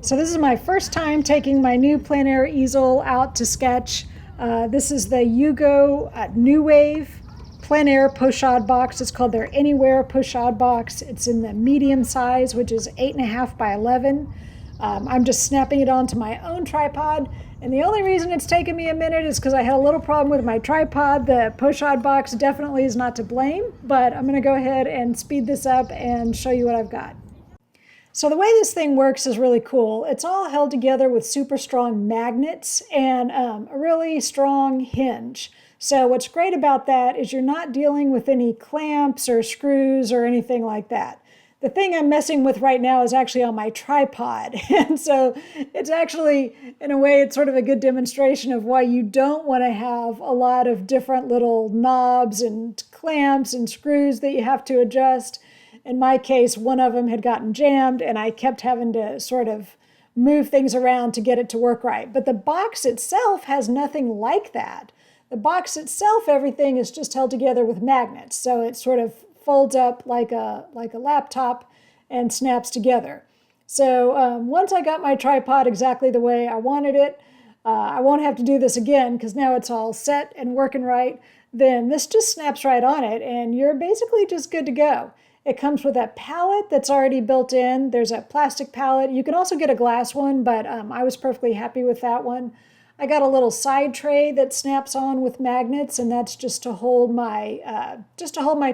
So this is my first time taking my new plein air easel out to sketch. This is the U.go New Wave plein air Pochade box. It's called their Anywhere Pochade box. It's in the medium size, which is 8.5 by 11. I'm just snapping it onto my own tripod. And the only reason it's taken me a minute is because I had a little problem with my tripod. The Pochade box definitely is not to blame, but I'm going to go ahead and speed this up and show you what I've got. So the way this thing works is really cool. It's all held together with super strong magnets and a really strong hinge. So what's great about that is you're not dealing with any clamps or screws or anything like that. The thing I'm messing with right now is actually on my tripod. And so it's actually, in a way, it's sort of a good demonstration of why you don't want to have a lot of different little knobs and clamps and screws that you have to adjust. In my case, one of them had gotten jammed and I kept having to sort of move things around to get it to work right. But the box itself has nothing like that. The box itself, everything is just held together with magnets. So it sort of folds up like a laptop and snaps together. So once I got my tripod exactly the way I wanted it, I won't have to do this again because now it's all set and working right. Then this just snaps right on it and you're basically just good to go. It comes with a palette that's already built in. There's a plastic palette. You can also get a glass one, but I was perfectly happy with that one. I got a little side tray that snaps on with magnets, and that's just to hold my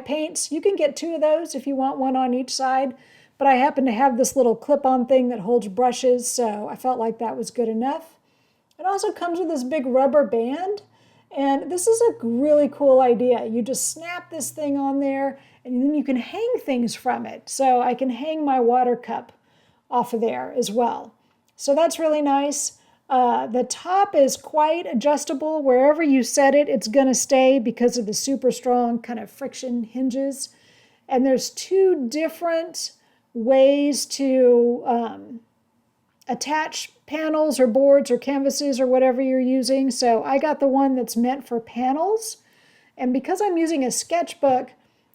paints. You can get two of those if you want one on each side, but I happen to have this little clip-on thing that holds brushes, so I felt like that was good enough. It also comes with this big rubber band, and this is a really cool idea. You just snap this thing on there, and then you can hang things from it. So I can hang my water cup off of there as well. So that's really nice. The top is quite adjustable. Wherever you set it, it's going to stay because of the super strong kind of friction hinges. And there's two different ways to attach panels or boards or canvases or whatever you're using. So I got the one that's meant for panels. And because I'm using a sketchbook,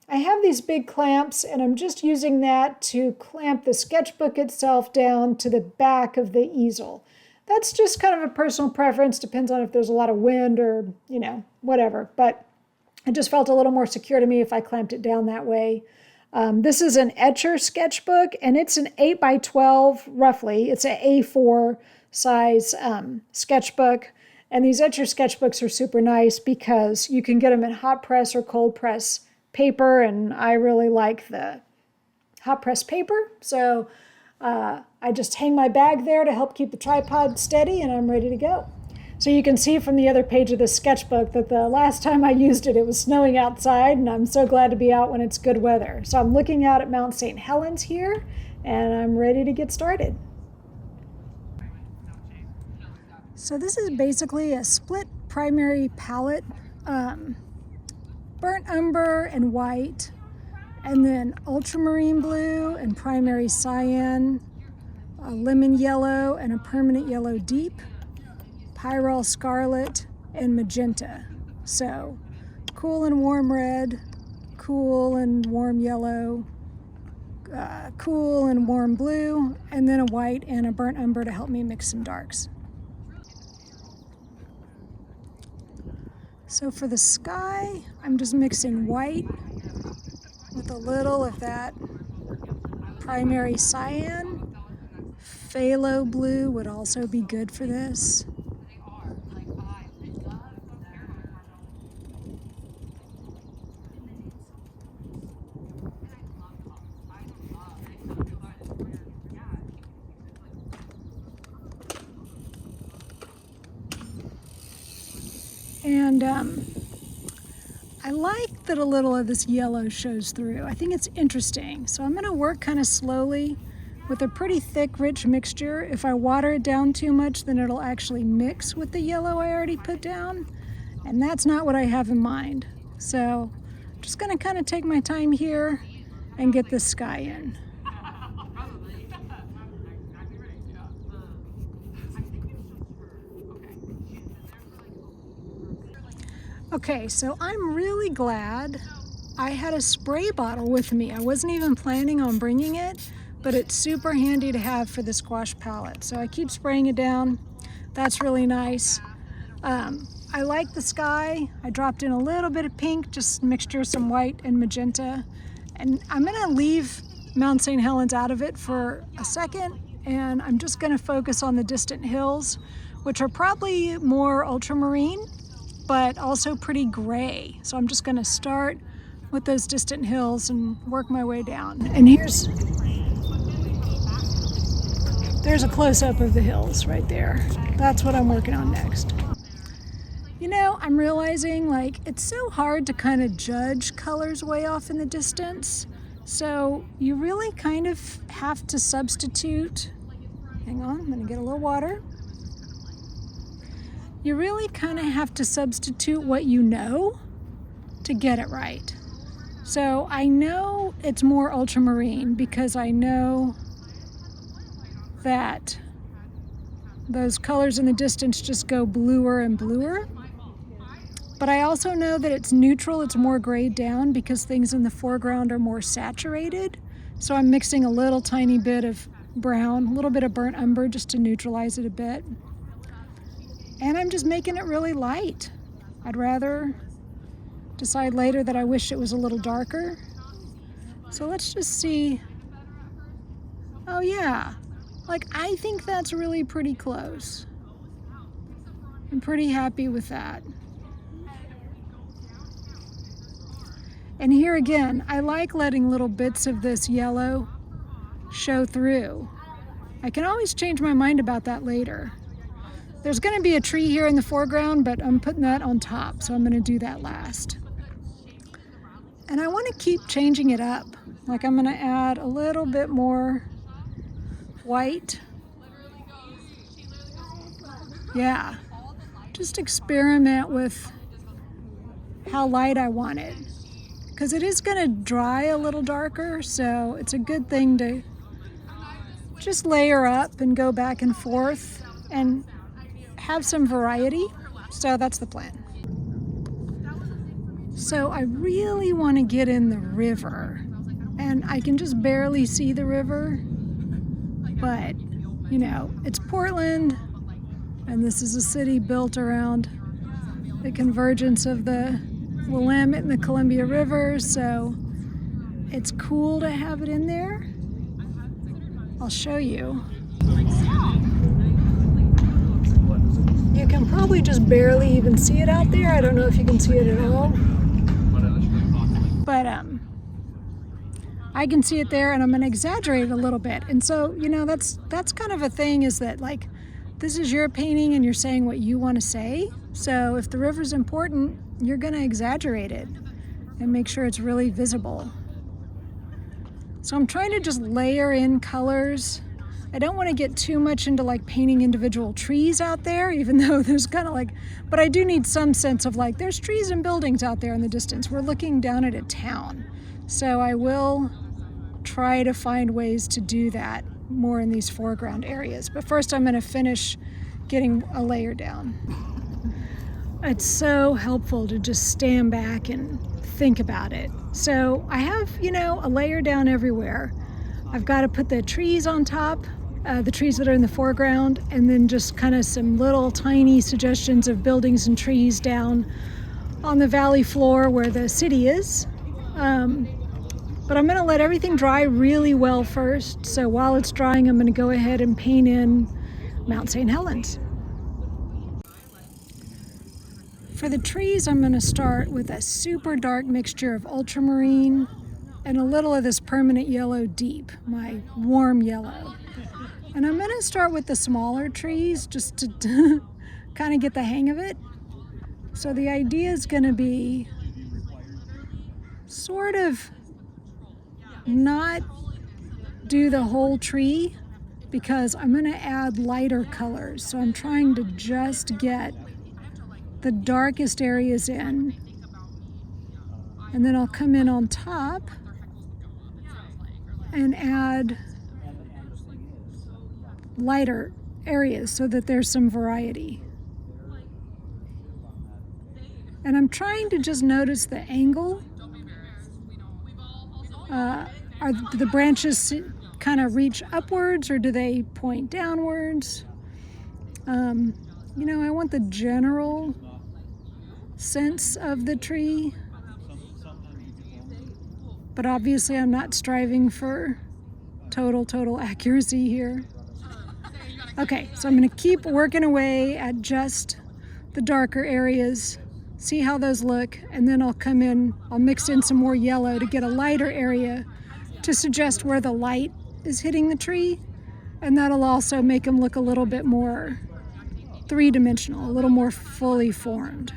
I have these big clamps and I'm just using that to clamp the sketchbook itself down to the back of the easel. That's just kind of a personal preference, depends on if there's a lot of wind or, whatever. But it just felt a little more secure to me if I clamped it down that way. This is an Etchr sketchbook and it's an 8 by 12 roughly. It's an A4 size sketchbook. And these Etchr sketchbooks are super nice because you can get them in hot press or cold press paper, and I really like the hot press paper. So I just hang my bag there to help keep the tripod steady and I'm ready to go. So you can see from the other page of this sketchbook that the last time I used it, it was snowing outside, and I'm so glad to be out when it's good weather. So I'm looking out at Mt St Helens here and I'm ready to get started. So this is basically a split primary palette. Burnt umber and white, and then ultramarine blue and primary cyan, a lemon yellow and a permanent yellow deep, pyrrole scarlet, and magenta. So cool and warm red, cool and warm yellow, cool and warm blue, and then a white and a burnt umber to help me mix some darks. So for the sky, I'm just mixing white with a little of that primary cyan. Phthalo blue would also be good for this. And I like that a little of this yellow shows through. I think it's interesting. So I'm going to work kind of slowly with a pretty thick, rich mixture. If I water it down too much, then it'll actually mix with the yellow I already put down. And that's not what I have in mind. So I'm just going to kind of take my time here and get the sky in. Okay, so I'm really glad I had a spray bottle with me. I wasn't even planning on bringing it, but it's super handy to have for this gouache palette. So I keep spraying it down. That's really nice. I like the sky. I dropped in a little bit of pink, just a mixture of some white and magenta. And I'm gonna leave Mt St Helens out of it for a second, and I'm just gonna focus on the distant hills, which are probably more ultramarine, but also pretty gray. So I'm just gonna start with those distant hills and work my way down. And there's a close-up of the hills right there. That's what I'm working on next. You know, I'm realizing like it's so hard to kind of judge colors way off in the distance. So you really kind of have to substitute. Hang on, I'm gonna get a little water. You really kind of have to substitute what you know to get it right. So I know it's more ultramarine because I know that those colors in the distance just go bluer and bluer. But I also know that it's neutral, it's more grayed down because things in the foreground are more saturated. So I'm mixing a little tiny bit of brown, a little bit of burnt umber just to neutralize it a bit. And I'm just making it really light. I'd rather decide later that I wish it was a little darker. So let's just see. Oh yeah, like I think that's really pretty close. I'm pretty happy with that. And here again, I like letting little bits of this yellow show through. I can always change my mind about that later. There's going to be a tree here in the foreground, but I'm putting that on top, so I'm going to do that last. And I want to keep changing it up. Like I'm going to add a little bit more white. Yeah, just experiment with how light I want it. Because it is going to dry a little darker, so it's a good thing to just layer up and go back and forth and have some variety. So that's the plan. So I really want to get in the river, and I can just barely see the river, but you know, it's Portland, and this is a city built around the convergence of the Willamette and the Columbia River, so it's cool to have it in there. I'll show you. You can probably just barely even see it out there. I don't know if you can see it at all. But I can see it there, and I'm going to exaggerate it a little bit. And so, you know, that's kind of a thing, is that like this is your painting and you're saying what you want to say. So if the river's important, you're going to exaggerate it and make sure it's really visible. So I'm trying to just layer in colors. I don't want to get too much into like painting individual trees out there, even though there's kind of like, but I do need some sense of like, there's trees and buildings out there in the distance. We're looking down at a town. So I will try to find ways to do that more in these foreground areas. But first I'm going to finish getting a layer down. It's so helpful to just stand back and think about it. So I have, you know, a layer down everywhere. I've got to put the trees on top, the trees that are in the foreground, and then just kind of some little tiny suggestions of buildings and trees down on the valley floor where the city is. But I'm going to let everything dry really well first. So while it's drying, I'm going to go ahead and paint in Mt St Helens. For the trees, I'm going to start with a super dark mixture of ultramarine and a little of this permanent yellow deep, my warm yellow. And I'm going to start with the smaller trees just to kind of get the hang of it. So the idea is going to be sort of not do the whole tree, because I'm going to add lighter colors. So I'm trying to just get the darkest areas in, and then I'll come in on top and add lighter areas so that there's some variety. And I'm trying to just notice the angle. Are the branches kind of reach upwards or do they point downwards? You know, I want the general sense of the tree, but obviously I'm not striving for total accuracy here. Okay, so I'm going to keep working away at just the darker areas, see how those look, and then I'll mix in some more yellow to get a lighter area to suggest where the light is hitting the tree, and that'll also make them look a little bit more three-dimensional, a little more fully formed.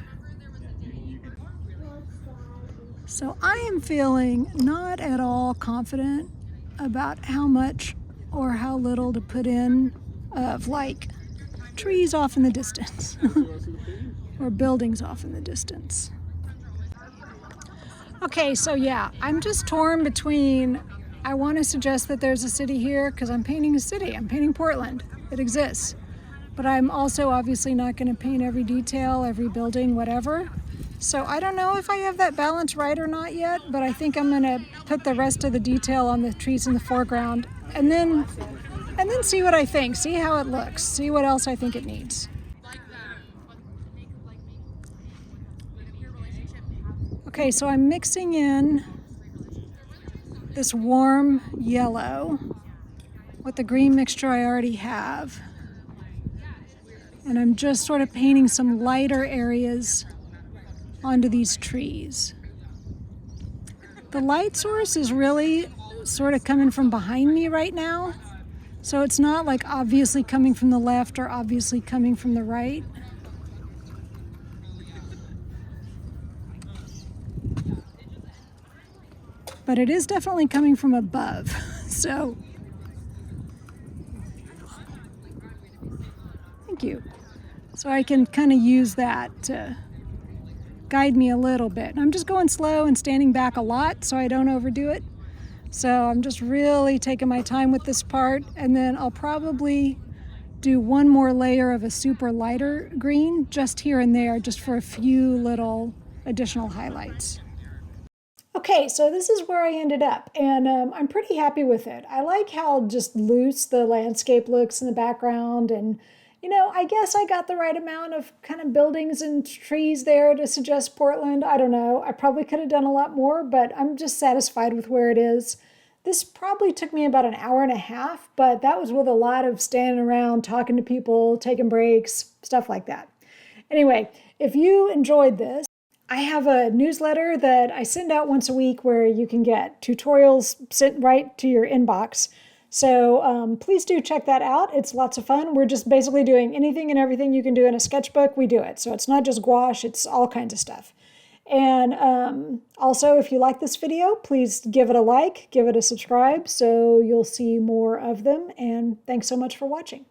So I am feeling not at all confident about how much or how little to put in of like trees off in the distance or buildings off in the distance. Okay, so yeah, I'm just torn between, I want to suggest that there's a city here because I'm painting a city. I'm painting Portland. It exists. But I'm also obviously not going to paint every detail, every building, whatever. So I don't know if I have that balance right or not yet, but I think I'm going to put the rest of the detail on the trees in the foreground and then see what I think, see how it looks, see what else I think it needs. Okay, so I'm mixing in this warm yellow with the green mixture I already have. And I'm just sort of painting some lighter areas onto these trees. The light source is really sort of coming from behind me right now. So it's not like obviously coming from the left or obviously coming from the right. But it is definitely coming from above. So, thank you. So I can kind of use that to guide me a little bit. I'm just going slow and standing back a lot so I don't overdo it. So I'm just really taking my time with this part, and then I'll probably do one more layer of a super lighter green just here and there, just for a few little additional highlights. Okay, so this is where I ended up, and I'm pretty happy with it. I like how just loose the landscape looks in the background, and you know, I guess I got the right amount of kind of buildings and trees there to suggest Portland. I don't know. I probably could have done a lot more, but I'm just satisfied with where it is. This probably took me about an hour and a half, but that was with a lot of standing around, talking to people, taking breaks, stuff like that. Anyway, if you enjoyed this, I have a newsletter that I send out once a week where you can get tutorials sent right to your inbox. So please do check that out. It's lots of fun. We're just basically doing anything and everything you can do in a sketchbook, we do it. So it's not just gouache, it's all kinds of stuff. And also, if you like this video, please give it a like, give it a subscribe so you'll see more of them. And thanks so much for watching.